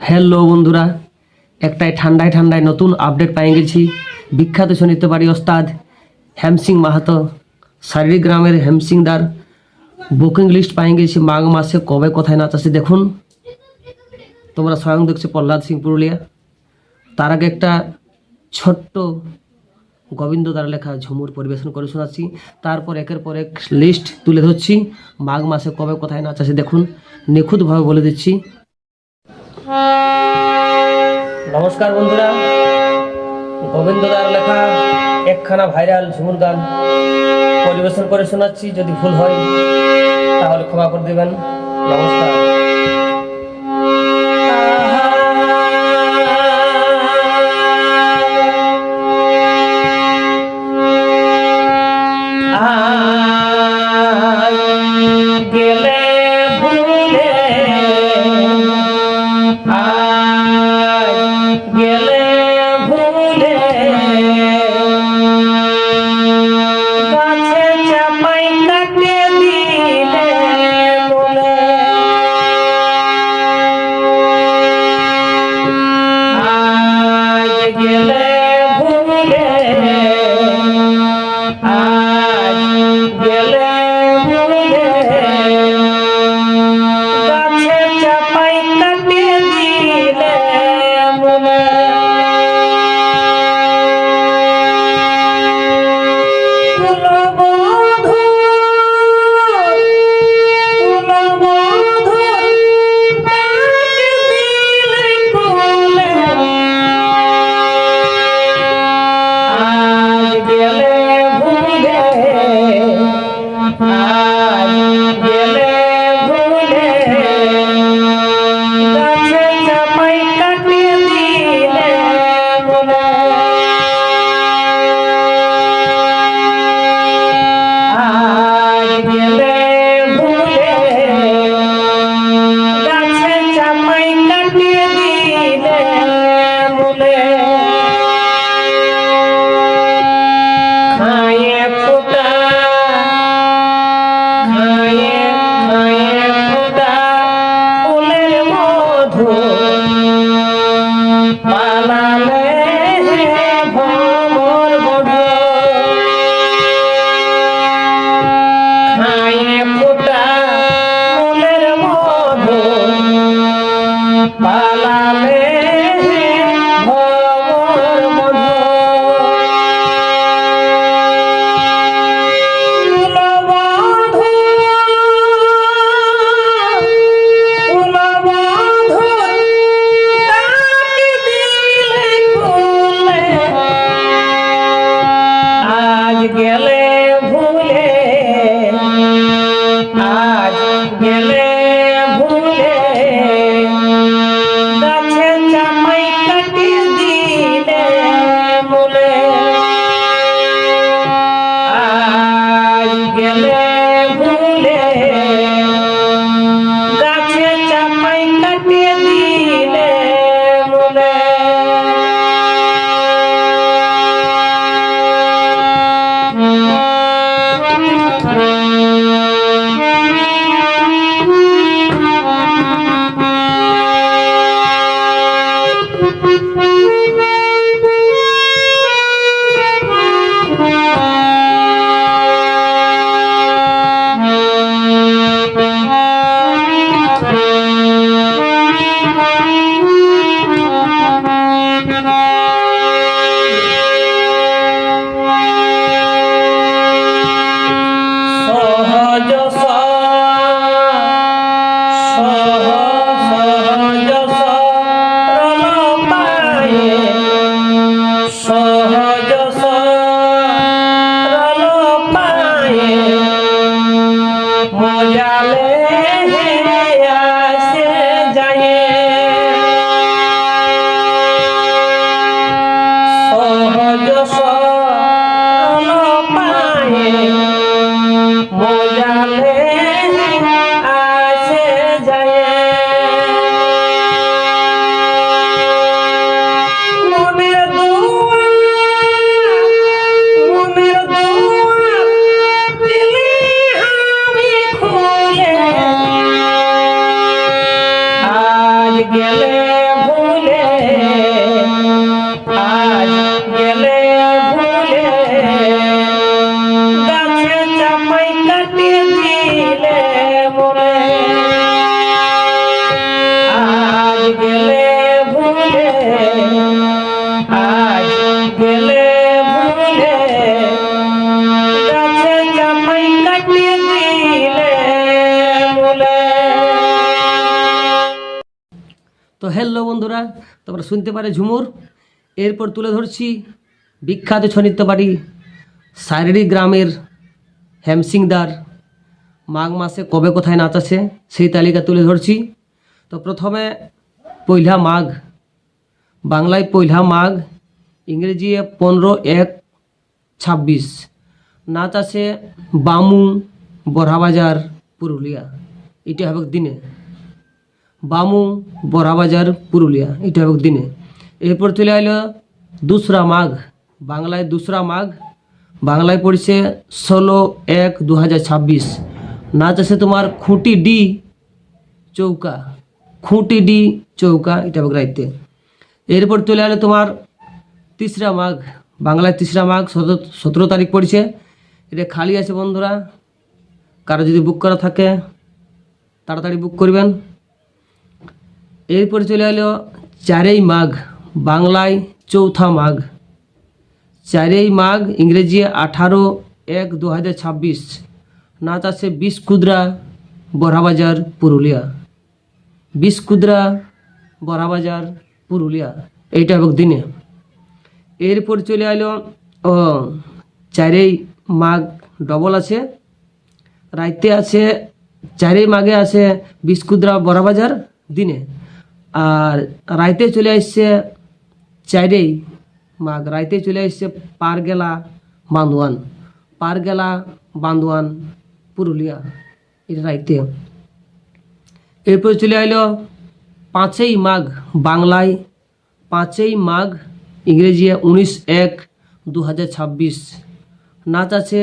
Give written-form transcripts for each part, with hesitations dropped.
Hello বন্ধুরা, একটাই ঠান্ডায় ঠান্ডায় নতুন আপডেট পেয়ে গেছি। বিখ্যাত সঙ্গীতবাড়ি ওস্তাদ হেমসিং মাহাতো শারীরিক গ্রামের হেমসিংদার বুকিং লিস্ট পেয়ে গেছি। মাঘ মাসে কবে কোথায় নাচ আছে দেখুন। তোমরা স্বয়ং দেখছো প্রহ্লাদ সিং পুরুলিয়া। তার আগে একটা ছোট্ট গোবিন্দ দ্বারা লেখা ঝুমুর পরিবেশন করে শোনাচ্ছি। তারপর একের পর এক লিস্ট তুলে ধরছি। মাঘ মাসে কবে কোথায় নাচ আছে দেখুন, নিখুঁতভাবে বলে দিচ্ছি। নমস্কার বন্ধুরা, গোবিন্দ দার লেখা একখানা ভাইরাল ঝুমুর গান পরিবেশন করে শোনাচ্ছি। যদি ভুল হয় তাহলে ক্ষমা করে দেবেন। নমস্কার। গেলে তো হ্যালো বন্ধুরা, তোমরা শুনতে পারে ঝুমুর। এরপর তুলে ধরছি বিখ্যাত ছৌ নৃত্য পার্টি শারীরিক গ্রামের হেমসিংদার মাঘ মাসে কবে কোথায় নাচ আছে সেই তালিকা তুলে ধরছি। তো প্রথমে পয়লা মাঘ, বাংলায় পয়লা মাঘ, ইংরেজি 15/1/26। নাচ আছে বামু, বড়াবাজার, পুরুলিয়া। এটা হবে দিনে। বামু, বড়াবাজার, পুরুলিয়া, এটা হবে দিনে। এরপর চলে এলো দোসরা মাঘ, বাংলায় দোসরা মাঘ, বাংলায় পড়ছে 16/1/2026। নাচ আছে তোমার খুঁটি ডি চৌকা, খুঁটি ডি চৌকা, এটা হবে রাইতে। এরপর চলে এলো তোমার তিসরা মাঘ, বাংলায় তিসরা মাঘ 17 তারিখ পড়ছে। এটা খালি আছে বন্ধুরা, কারো যদি বুক করা থাকে তাড়াতাড়ি বুক করবেন। এরপর চলে এলো 4ই মাঘ, বাংলায় চৌঠা মাঘ, 4ই মাঘ, ইংরেজি 18/1/2026। নাচ আছে বিশকুদ্রা, বড়াবাজার, পুরুলিয়া। বিশকুদ্রা, বড়াবাজার, পুরুলিয়া, এইটা হবে দিনে। এরপর চলে এলো 4ই মাঘ ডবল আছে, রাইতে আছে 4ই মাঘে আছে বিশকুদ্রা, বড়াবাজার দিনে। আর রাইতে চলে আসছে 4ই মাঘ, রাইতে চলে আসছে পারগেলা, বান্দোয়ান, পারগেলা, বান্দোয়ান, পুরুলিয়া, এটা রাইতে। এরপর চলে এলো 5ই মাঘ, বাংলায় 5ই মাঘ, ইংরেজি 19/1/2026। নাচ আছে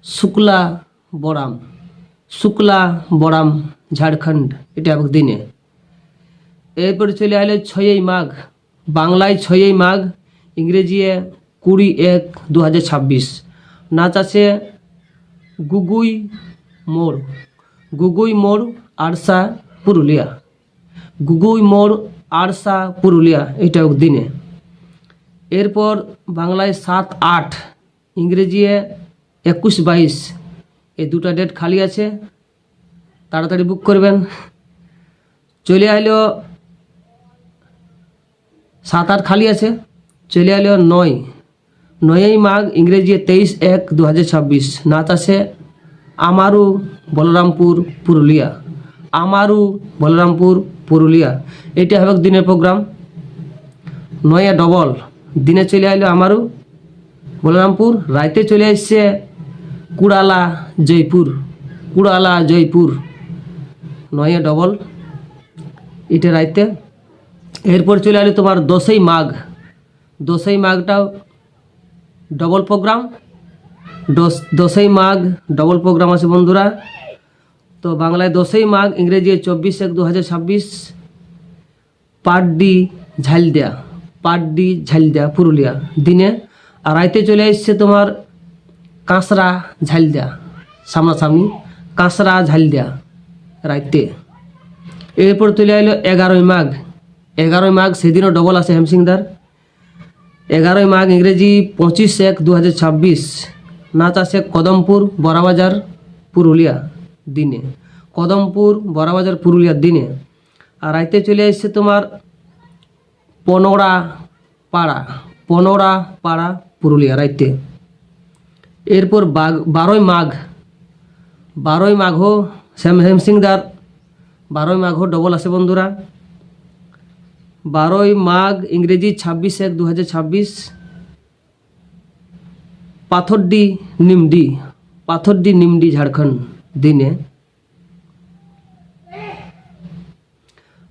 শুক্লা বড়াম, শুক্লা বড়াম, ঝাড়খণ্ড, এটা হবে দিনে। এরপর চলে এলো 6ই মাঘ, বাংলায় 6ই মাঘ, ইংরেজি 20/1/2026। নাচ আছে গুগুই মোড়, গুগুই মোড়, আরসা, পুরুলিয়া। গুগুই মোড়, আরসা, পুরুলিয়া, এটা হোক দিনে। এরপর বাংলায় 7/8, ইংরেজি 21/22, এই দুটা ডেট খালি আছে, তাড়াতাড়ি বুক করবেন। চলে এলো 7/8 খালি আছে। চলে এলো 9ই মাঘ, ইংরেজি 23/1/2026। নাচ আছে আমারু, বলরামপুর, পুরুলিয়া। আমারু, বলরামপুর, পুরুলিয়া, এটা হবে দিনের প্রোগ্রাম। 9 ডবল, দিনে চলে এলো আমারু, বলরামপুর, রাইতে চলে আসছে কুড়ালা, জয়পুর, কুড়ালা, জয়পুর, 9 ডবল, এটা রাইতে। এরপর চলে এলো তোমার 10ই মাঘ, 10ই মাঘটাও ডবল প্রোগ্রাম। 10ই মাঘ ডবল প্রোগ্রাম আছে বন্ধুরা। তো বাংলায় 10ই মাঘ, ইংরেজি 24/1/2026। পাড্ডি, ঝালদিয়া, পাড্ডি, ঝালদিয়া, পুরুলিয়া, দিনে। আর রাইতে চলে এসছে তোমার কাঁচরা, ঝালদিয়া, সামনাসামনি, কাঁচরা, ঝালদিয়া, রাইতে। এরপর চলে এলো 11ই মাঘ, 11ই মাঘ, সেদিনও ডবল আছে হেমসিংদার। 11ই মাঘ, ইংরেজি 25/1/2026। নাচ আছে কদমপুর, বড়াবাজার, পুরুলিয়া, দিনে। কদমপুর, বড়াবাজার, পুরুলিয়া, দিনে। আর রাইতে চলে এসছে তোমার পনোরা পাড়া, পনোরা পাড়া, পুরুলিয়া, রাইতে। এরপর 12ই মাঘ, 12ই মাঘও হেমসিংদার, 12ই মাঘও ডবল আছে বন্ধুরা। 12ই মাঘ, ইংরেজি 26/1/2026। পাথরডি, নিমডি, পাথরডি, নিমডি, ঝাড়খণ্ড, দিনে।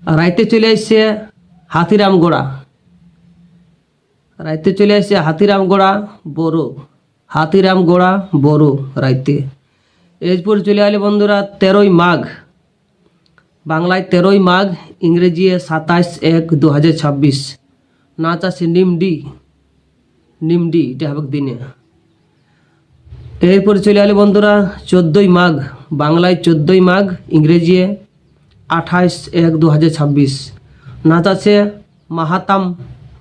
রাইতে চলে আসছে হাতিরামগোড়া, রাইতে চলে আসছে হাতিরামগোড়া, বড়ো, হাতিরামগোড়া, বড়ো, রাইতে। এরপর চলে এলো বন্ধুরা 13ই মাঘ, বাংলায় 13ই মাঘ, ইংরেজি 27/1/2026। নাচ আছে নিমডি, নিমডি, এটা হবে দিনে। এরপর চলে এলো বন্ধুরা 14ই মাঘ, বাংলায় 14ই মাঘ, ইংরেজি 28/1/2026। নাচ আছে মাহাতাম,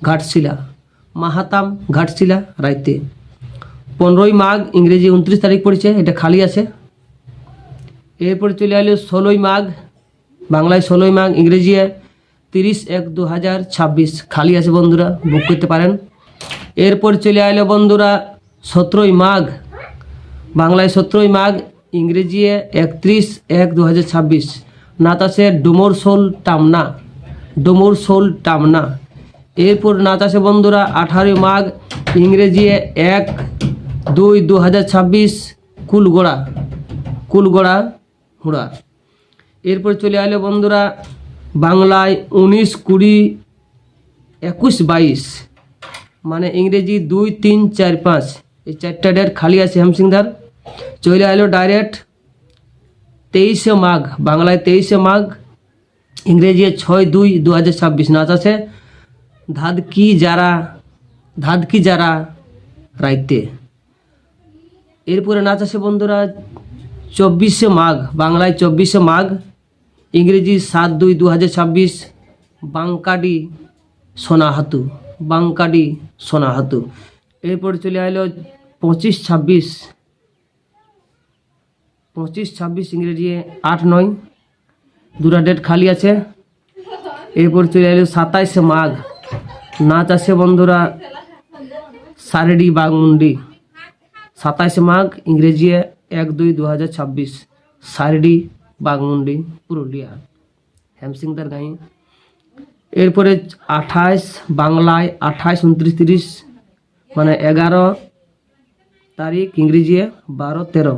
ঘাটশিলা, মাহাতাম, ঘাটশিলা, রাইতে। 15ই মাঘ, ইংরেজি 29 তারিখ পড়েছে, এটা খালি আছে। এরপর চলে এলো 16ই মাঘ, বাংলায় 16ই মাঘ, ইংরেজি 30/1/2026 খালি আছে বন্ধুরা, বুক করতে পারেন। এরপর চলে আইলো বন্ধুরা 17ই মাঘ, বাংলায় 17ই মাঘ, ইংরেজি 31/1/2026। নাচ আছে ডুমুর শোল টামনা, ডুমুর শোল টামনা। এরপর নাচ আছে বন্ধুরা 18ই মাঘ, ইংরেজি 1/2/2026, কুলগোড়া, কুলগোড়া হুড়া। এরপর চলে আইলো বন্ধুরা বাংলায় 19, 20, 21, 22, মানে ইংরেজি 2, 3, 4, 5, এই 4টা ডেট খালি আছে হেমসিংদার। চলে আইলো ডাইরেক্ট 23শে মাঘ, বাংলায় 23শে মাঘ, ইংরেজি 6/2/2026। নাচ আছে ধাদকি যারা, ধাদকি যারা রাইতে। এরপরে নাচ আছে বন্ধুরা 24শে মাঘ, বাংলায় 24শে মাঘ, ইংরেজি 7/2/2026, বাঙ্কাডি সোনাহাতু, বাঙ্কাডি সোনাহাতু। এরপর চলে আইলো 25, 26, 25, 26, ইংরেজি 8, 9, দুটা ডেট খালি আছে। এরপর চলে এলো 27শে মাঘ, নাচ আছে বন্ধুরা সারেডি বাগমুন্ডি, 27শে মাঘ, ইংরেজি 1/2/2026, সারেডি বাগমুন্ডি পুরুলিয়া, হেমসিংদার গাঁয়ে। এরপরে 28 বাংলায় 28, 29, 30, মানে 11 তারিখ, ইংরেজি 12, 13,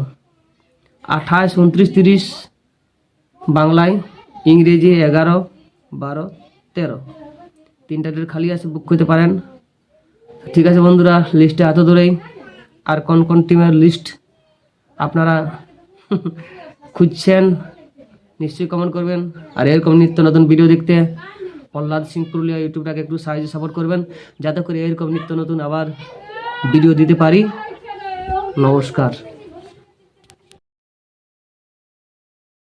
28, 29, 30 বাংলায়, ইংরেজি 11, 12, 13, তিনটা ডেট খালি আছে, বুক করতে পারেন। ঠিক আছে বন্ধুরা, লিস্টে এত দূরেই। আর কোন কোন টিমের লিস্ট আপনারা খুঁজছেন নিশ্চয়ই কমেন্ট করবেন। আর এরকম নিত্য নতুন ভিডিও দেখতে প্রহ্লাদ সিং পুরুলিয়া ইউটিউবটাকে একটু সাহায্য সাপোর্ট করবেন, যাতে করে এরকম নিত্য নতুন আবার ভিডিও দিতে পারি। নমস্কার।